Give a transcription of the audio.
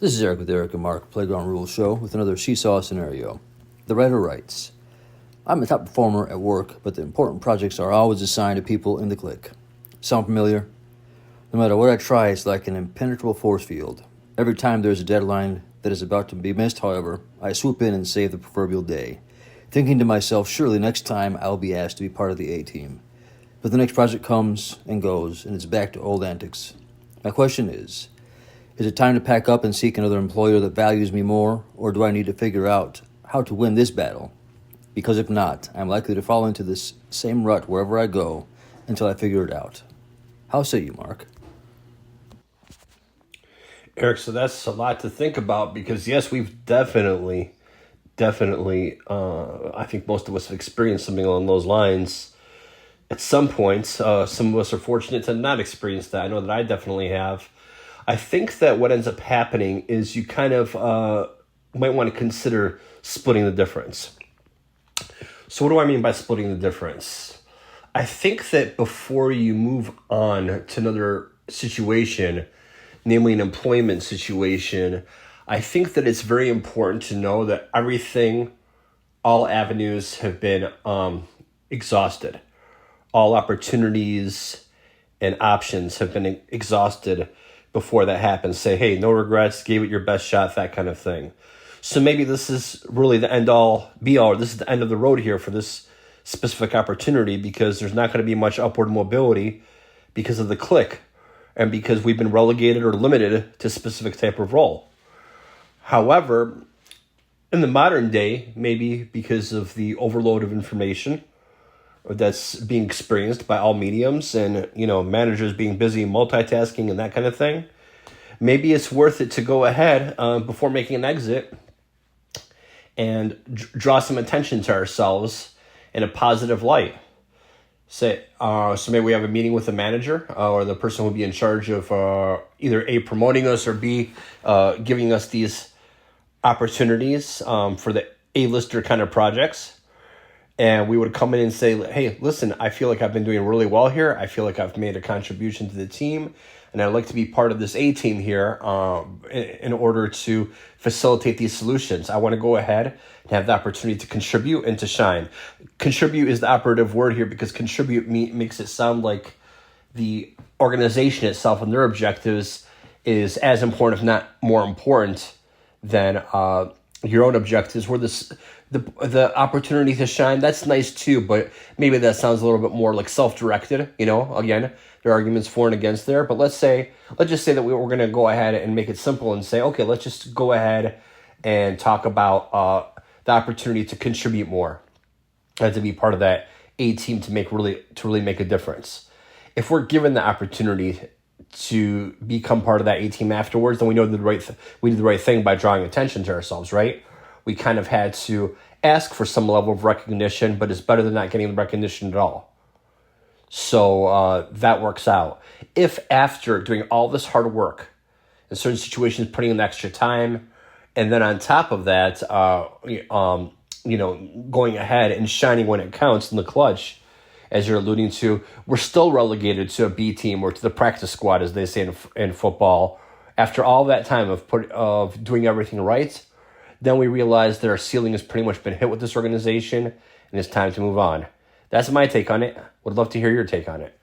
This is Eric with Eric and Mark, Playground Rules Show, with another Seesaw scenario. The writer writes, I'm a top performer at work, but the important projects are always assigned to people in the clique. Sound familiar? No matter what I try, it's like an impenetrable force field. Every time there's a deadline that is about to be missed, however, I swoop in and save the proverbial day, thinking to myself, surely next time I'll be asked to be part of the A-team. But the next project comes and goes, and it's back to old antics. My question is it time to pack up and seek another employer that values me more, or do I need to figure out how to win this battle? Because if not, I'm likely to fall into this same rut wherever I go until I figure it out. How say you, Mark? Eric, so that's a lot to think about because, yes, we've definitely, I think most of us have experienced something along those lines at some points. Some of us are fortunate to not experience that. I know that I definitely have. I think that what ends up happening is you kind of might want to consider splitting the difference. So what do I mean by splitting the difference? I think that before you move on to another situation, namely an employment situation, I think that it's very important to know that all avenues have been exhausted. All opportunities and options have been exhausted before that happens. Say, hey, no regrets, gave it your best shot, that kind of thing. So maybe this is really the end all be all, or this is the end of the road here for this specific opportunity because there's not going to be much upward mobility because of the clique and because we've been relegated or limited to a specific type of role. However, in the modern day, maybe because of the overload of information that's being experienced by all mediums and, managers being busy multitasking and that kind of thing, maybe it's worth it to go ahead before making an exit and draw some attention to ourselves in a positive light. So maybe we have a meeting with the manager or the person who will be in charge of either A, promoting us, or B, giving us these opportunities for the A-lister kind of projects. And we would come in and say, hey, listen, I feel like I've been doing really well here. I feel like I've made a contribution to the team. And I'd like to be part of this A-team here in order to facilitate these solutions. I want to go ahead and have the opportunity to contribute and to shine. Contribute is the operative word here because contribute makes it sound like the organization itself and their objectives is as important, if not more important, than your own objectives. Where the opportunity to shine, that's nice too, but maybe that sounds a little bit more like self-directed. Again, there are arguments for and against there, but let's just say that we're going to go ahead and make it simple and say, okay, let's just go ahead and talk about the opportunity to contribute more and to be part of that A team to really make a difference. If we're given the opportunity to become part of that A team afterwards, then we know we did the right thing by drawing attention to ourselves, right? We kind of had to ask for some level of recognition, but it's better than not getting the recognition at all. So that works out. If after doing all this hard work, in certain situations, putting in the extra time, and then on top of that, going ahead and shining when it counts in the clutch, as you're alluding to, we're still relegated to a B team or to the practice squad, as they say in football. After all that time of doing everything right, then we realize that our ceiling has pretty much been hit with this organization, and it's time to move on. That's my take on it. Would love to hear your take on it.